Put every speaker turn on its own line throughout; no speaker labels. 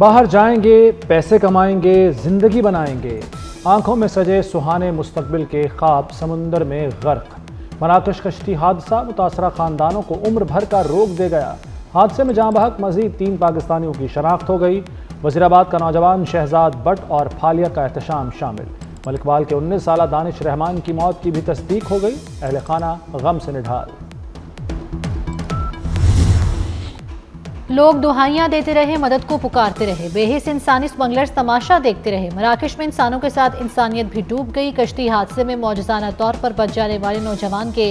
बाहर जाएंगे, पैसे कमाएंगे, जिंदगी बनाएंगे। आंखों में सजे सुहाने मुस्तकबिल के ख्वाब समुंदर में गर्क। मराकश कश्ती हादसा मुतासरा खानदानों को उम्र भर का रोक दे गया। हादसे में जहां बहक मजीद 3 पाकिस्तानियों की शनाख्त हो गई। वजीराबाद का नौजवान शहजाद बट और फालिया का एहतशाम शामिल। मलिकवाल के 19 साला दानिश रहमान की मौत की भी तस्दीक हो गई। अहले खाना गम से निढाल।
लोग दुहाइयां देते रहे, मदद को पुकारते रहे, बेहिस इंसानी स्मगलर्स तमाशा देखते रहे। मराकश में इंसानों के साथ इंसानियत भी डूब गई। कश्ती हादसे में मौजज़ाना तौर पर बच जाने वाले नौजवान के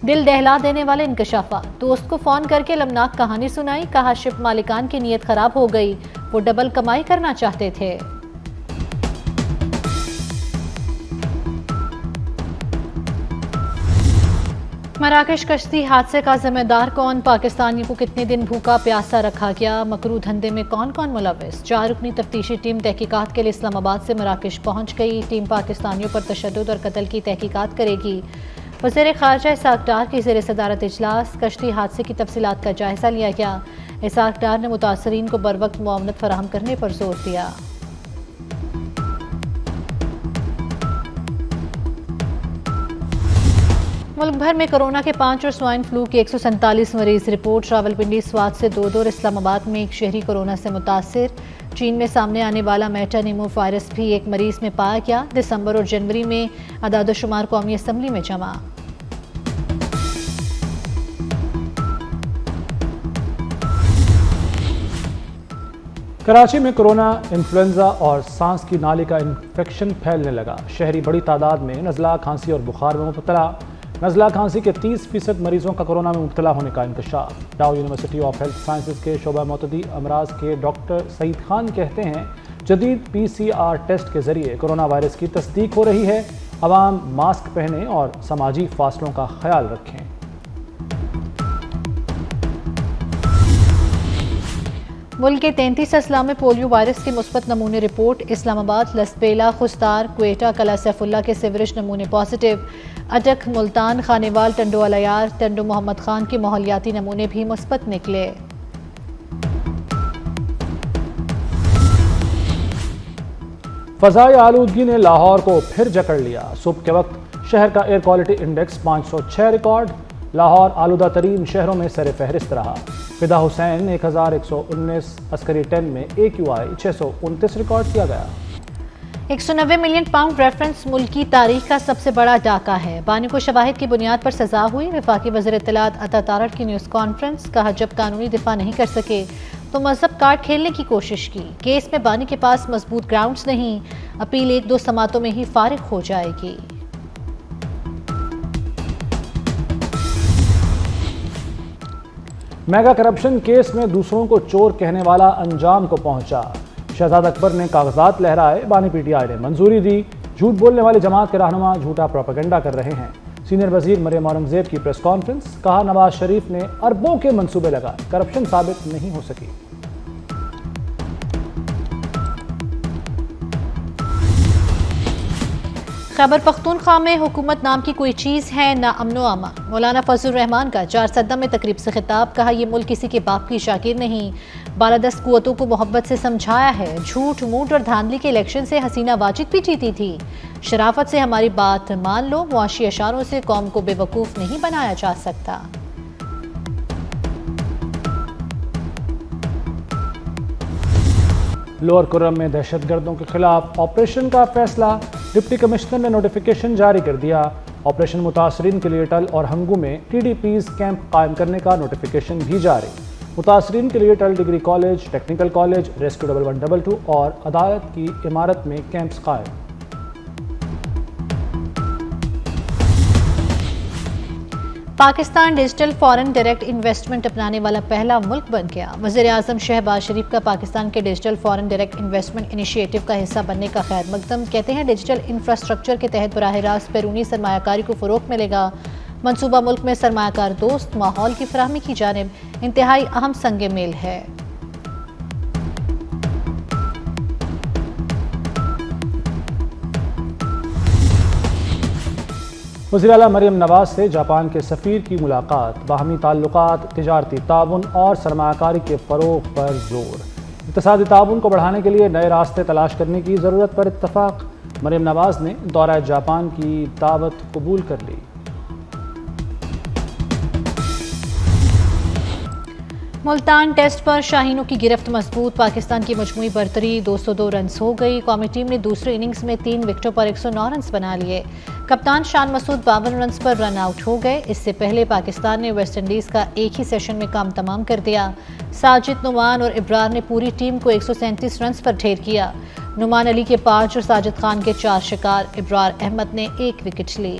दिल दहला देने वाले इंकशाफात। दोस्त को फ़ोन करके लमनाक कहानी सुनाई। कहा शिप मालिकान की नीयत ख़राब हो गई, वो डबल कमाई करना चाहते थे। मराकश कश्ती हादसे का जिम्मेदार कौन? पाकिस्तानियों को कितने दिन भूखा प्यासा रखा गया? मकरू धंधे में कौन कौन मुलव्विस? 4 रुकनी तफ्तीशी टीम तहकीकात के लिए इस्लामाबाद से मराकश पहुंच गई। टीम पाकिस्तानियों पर तशद्दुद और कत्ल की तहकीकात करेगी। वज़ीर ख़ारजा इसाक डार की ज़ेर सदारत इजलास। कश्ती हादसे की तफसीलात का जायजा लिया गया। इसाक डार ने मुतासरीन को बरवक्त मुआवनत फराहम करने पर जोर दिया। मुल्क भर में कोरोना के 5 और स्वाइन फ्लू के 147 मरीज रिपोर्ट। रावलपिंडी स्वात से 2 और इस्लामाबाद में 1 शहरी कोरोना से मुतासिर। चीन में सामने आने वाला मेटानिमो वायरस भी 1 मरीज में पाया गया। दिसंबर और जनवरी में अदाद-ओ-शुमार कौमी असम्बली में जमा।
कराची में कोरोना, इन्फ्लुएंजा और सांस की नाली का इन्फेक्शन फैलने लगा। शहरी बड़ी तादाद में नज़ला, खांसी और बुखार में मुब्तला। नज़ला खांसी के 30% मरीजों का कोरोना में मुब्तला होने का इंकशाफ। डाउ यूनिवर्सिटी ऑफ हेल्थ साइंसेज के शोबा मोतदी अमराज के डॉक्टर सईद खान कहते हैं, जदीद PCR टेस्ट के जरिए कोरोना वायरस की तस्दीक हो रही है। अवाम मास्क पहने और समाजी फासलों का ख्याल रखें।
मुल्क के 33 अजला में पोलियो वायरस के मुस्बत नमूने रिपोर्ट। इस्लामाबाद, लसबेला, खुस्तार, क्वेटा, कला सैफुल्ला के सीवरेज नमूने पॉजिटिव। अटक, मुल्तान, खानेवाल, टंडो अलयार, टंडो मोहम्मद खान के माहौलियाती नमूने भी मुस्बत निकले।
फ़ज़ाई आलूदगी ने लाहौर को फिर जकड़ लिया। सुबह के वक्त शहर का air quality index 506 record. Lahore आलूदा तरीन शहरों में सर फहरिस्त रहा। फिदा हुसैन 1119, अस्करी 10 में AQI 629 रिकॉर्ड किया गया।
190 मिलियन पाउंड रेफरेंस मुल्क की तारीख का सबसे बड़ा डाका है। बानी को शवाहिद की बुनियाद पर सजा हुई। वफाकी वज़ीर इत्तलात अता तारड़ की न्यूज़ कॉन्फ्रेंस। कहा, जब कानूनी दिफा नहीं कर सके तो मजहब कार्ड खेलने की कोशिश की। केस में बानी के पास मजबूत ग्राउंड्स नहीं। अपील 1-2 समातों में ही फारिग हो जाएगी।
मेगा करप्शन केस में दूसरों को चोर कहने वाला अंजाम को पहुंचा। शहजाद अकबर ने कागजात लहराए, बानी PTI ने मंजूरी दी। झूठ बोलने वाले जमात के रहनुमा झूठा प्रोपेगेंडा कर रहे हैं। सीनियर वजीर मरियम औरंगजेब की प्रेस कॉन्फ्रेंस। कहा, नवाज शरीफ ने अरबों के मंसूबे लगाए, करप्शन साबित नहीं हो सकी।
खैबर पख्तूनख्वा में हुकूमत नाम की कोई चीज़ है ना अमनो अमा। मौलाना फजलुर रहमान का 4 सद्दम में तकरीब से खिताब। कहा, यह मुल्क किसी के बाप की शाकिर नहीं, बालादस्त कुव्वतों को मोहब्बत से समझाया है। झूठ, मूठ और धांधली के इलेक्शन से हसीना वाजिद भी जीती थी। शराफत से हमारी बात मान लो, मुआशी इशारों से कौम को बेवकूफ़ नहीं बनाया जा सकता।
लोअर कुर्रम में दहशतगर्दों के खिलाफ ऑपरेशन का फैसला। डिप्टी कमिश्नर ने नोटिफिकेशन जारी कर दिया। ऑपरेशन मुतासरीन के लिए टल और हंगू में TDPs कैंप कायम करने का नोटिफिकेशन भी जारी। मुतासरीन के लिए टल degree college, technical college, rescue 1122 और अदालत की इमारत में कैंप्स कायम।
Pakistan digital foreign direct investment अपनाने वाला पहला मुल्क बन गया। वज़ीर आज़म शहबाज शरीफ का पाकिस्तान के digital foreign direct investment initiative का हिस्सा बनने का खैर मकदम। कहते हैं, डिजिटल इंफ्रास्ट्रक्चर के तहत बराह रास्त बैरूनी सरमायाकारी को फ़रोग़ मिलेगा। मनसूबा मुल्क में सरमायाकार दोस्त माहौल की फराहमी की जानिब इंतहाई अहम संग मेल है।
वज़ीर आला मरियम नवाज से जापान के सफ़ीर की मुलाकात। बाहमी ताल्लुकात, तिजारती ताउन और सरमायाकारी के फ़रोग़ पर जोर। इक़्तिसादी ताउन को बढ़ाने के लिए नए रास्ते तलाश करने की ज़रूरत पर इत्तफाक। मरियम नवाज ने दौरा जापान की दावत कबूल कर ली।
मुल्तान टेस्ट पर शाहीनों की गिरफ्त मजबूत। पाकिस्तान की मजमूई बरतरी 202 रन हो गई। कौमी टीम ने दूसरी इनिंग्स में 3 विकेटों पर 109 रन बना लिए। कप्तान शान मसूद 52 रन पर रन आउट हो गए। इससे पहले पाकिस्तान ने वेस्ट इंडीज का एक ही सेशन में काम तमाम कर दिया। साजिद, नुमान और इब्रार ने पूरी टीम को 137 रन पर ढेर किया। नुमान अली के 5 और साजिद खान के 4 शिकार। इब्रार अहमद ने 1 विकेट ली।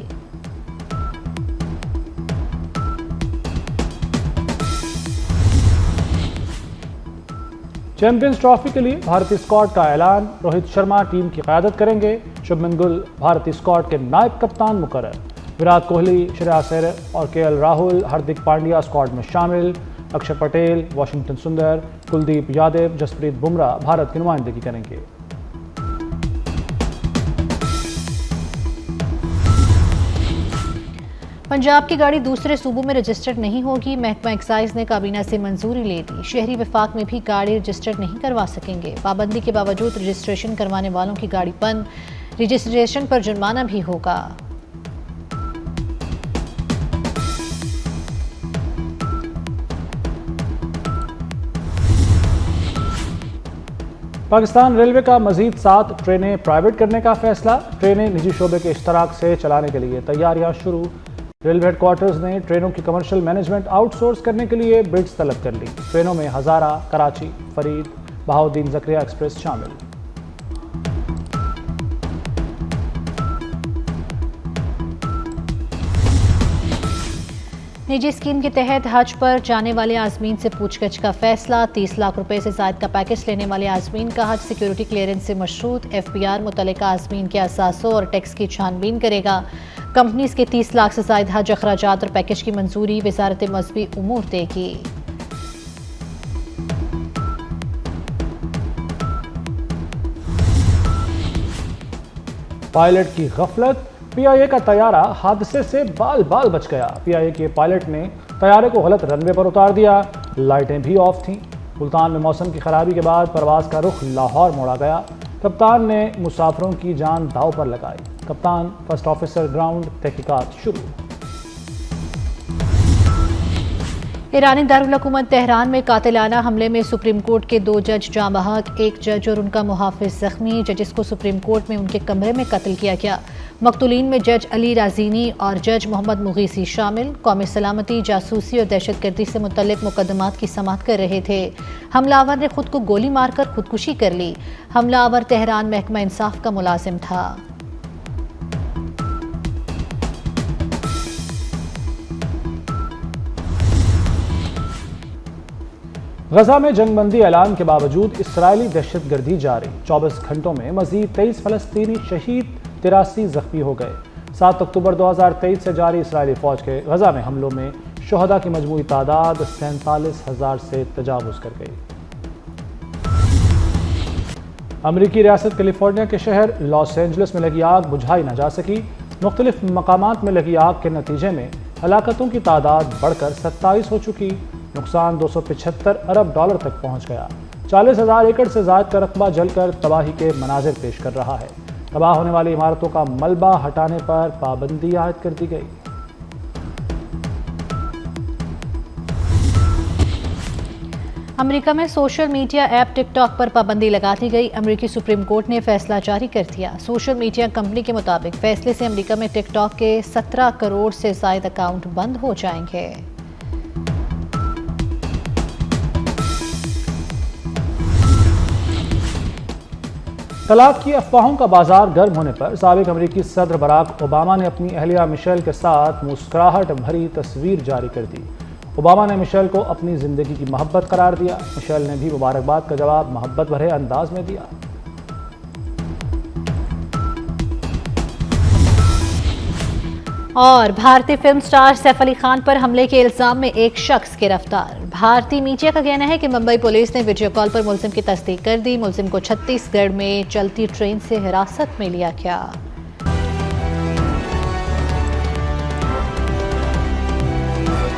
चैंपियंस ट्रॉफी के लिए भारतीय स्क्वाड का ऐलान। रोहित शर्मा टीम की क़यादत करेंगे। शुभमन गिल भारतीय स्क्वाड के नायब कप्तान मुकर्रर। विराट कोहली, श्रेयस अय्यर और केएल राहुल, हार्दिक पांड्या स्क्वाड में शामिल। अक्षर पटेल, वाशिंगटन सुंदर, कुलदीप यादव, जसप्रीत बुमराह भारत की नुमाइंदगी करेंगे।
पंजाब की गाड़ी दूसरे सूबों में रजिस्टर्ड नहीं होगी। महकमा एक्साइज ने काबीना से मंजूरी ले ली। शहरी विफाक में भी गाड़ी रजिस्टर्ड नहीं करवा सकेंगे। पाबंदी के बावजूद रजिस्ट्रेशन करवाने वालों की गाड़ी बंद। रजिस्ट्रेशन पर जुर्माना भी होगा।
पाकिस्तान रेलवे का मजीद 7 ट्रेनें प्राइवेट करने का फैसला। ट्रेनें निजी शोबे के इश्तराक से चलाने के लिए तैयारियां शुरू। रेलवे हेडक्वार्टर्स ने ट्रेनों की कमर्शियल मैनेजमेंट आउटसोर्स करने के लिए बिड्स तलब कर ली। ट्रेनों में हज़ारा, कराची, फरीद, बहाउद्दीन ज़करिया एक्सप्रेस शामिल।
निजी स्कीम के तहत हज पर जाने वाले आज़मीन से पूछगछ का फैसला। 30 लाख रुपए से ज़ायद का पैकेज लेने वाले आज़मीन का हज सिक्योरिटी क्लियरेंस से मशरूत। FBR मुतल्लिका आज़मीन के असासों और टैक्स की छानबीन करेगा। कंपनीज के 30 लाख से ज़ायद हज अखराजात और पैकेज की मंजूरी वज़ारत मज़हबी उमूर देगी।
पायलट की गफलत। PIA का तैयारा हादसे से बाल बाल बच गया। PIA के पायलट ने तैयारे को गलत रनवे पर उतार दिया। लाइटें भी ऑफ थीं। मुल्तान में मौसम की खराबी के बाद परवाज का रुख लाहौर मोड़ा गया। कप्तान ने मुसाफिरों की जान दांव पर लगाई। कप्तान, फर्स्ट ऑफिसर ग्राउंड, तहकीकात शुरू।
ईरानी दारुल हुकूमत तेहरान में कातिलाना हमले में सुप्रीम कोर्ट के 2 जज जाँ बहक। 1 जज और उनका मुहाफिज जख्मी। जजिस को सुप्रीम कोर्ट में उनके कमरे में कत्ल किया गया। मकतूलीन में जज अली राजीनी और जज मोहम्मद मुगीसी शामिल। कौमी सलामती, जासूसी और दहशतगर्दी से मुतल्लिक मुकदमात की समाअत कर रहे थे। हमलावर ने खुद को गोली मारकर खुदकुशी कर ली। हमलावर तेहरान महकमा इंसाफ का मुलाजिम था।
गजा में जंगबंदी ऐलान के बावजूद इसराइली दहशतगर्दी जारी। 24 घंटों में मजीद 23 फलस्तीनी शहीद, 83 जख्मी हो गए। 7 अक्टूबर 2023 से जारी इसराइली फौज के गजा में हमलों में शुहदा की मजमूई तादाद 47,000 से तजावुज कर गई। अमरीकी रियासत कैलिफोर्निया के शहर लॉस एंजलिस में लगी आग बुझाई न जा सकी। मुख्तलिफ मकामात में लगी आग के नतीजे में हलाकतों की तादाद बढ़कर 27 हो चुकी। नुकसान 275 अरब डॉलर तक पहुंच गया। 40,000 एकड़ से ज़ायद का रकबा जलकर तबाही के मनाजिर पेश कर रहा है। तबाह होने वाली इमारतों का मलबा हटाने पर पाबंदी आयद कर दी गई।
अमेरिका में सोशल मीडिया ऐप टिकटॉक पर पाबंदी लगा दी गई। अमेरिकी सुप्रीम कोर्ट ने फैसला जारी कर दिया। सोशल मीडिया कंपनी के मुताबिक फैसले से अमेरिका में टिकटॉक के 17 करोड़ से ज़ायद अकाउंट बंद हो जाएंगे।
तलाक की अफवाहों का बाजार गर्म होने पर साबिक अमेरिकी सदर बराक ओबामा ने अपनी अहलिया मिशेल के साथ मुस्कुराहट भरी तस्वीर जारी कर दी। ओबामा ने मिशेल को अपनी जिंदगी की मोहब्बत करार दिया। मिशेल ने भी मुबारकबाद का जवाब मोहब्बत भरे अंदाज में दिया।
और भारतीय फिल्म स्टार सैफ अली खान पर हमले के इल्जाम में एक शख्स गिरफ्तार। भारतीय मीडिया का कहना है कि मुंबई पुलिस ने वीडियो कॉल पर मुलजिम की तस्दीक कर दी। मुलजिम को छत्तीसगढ़ में चलती ट्रेन से हिरासत में लिया गया।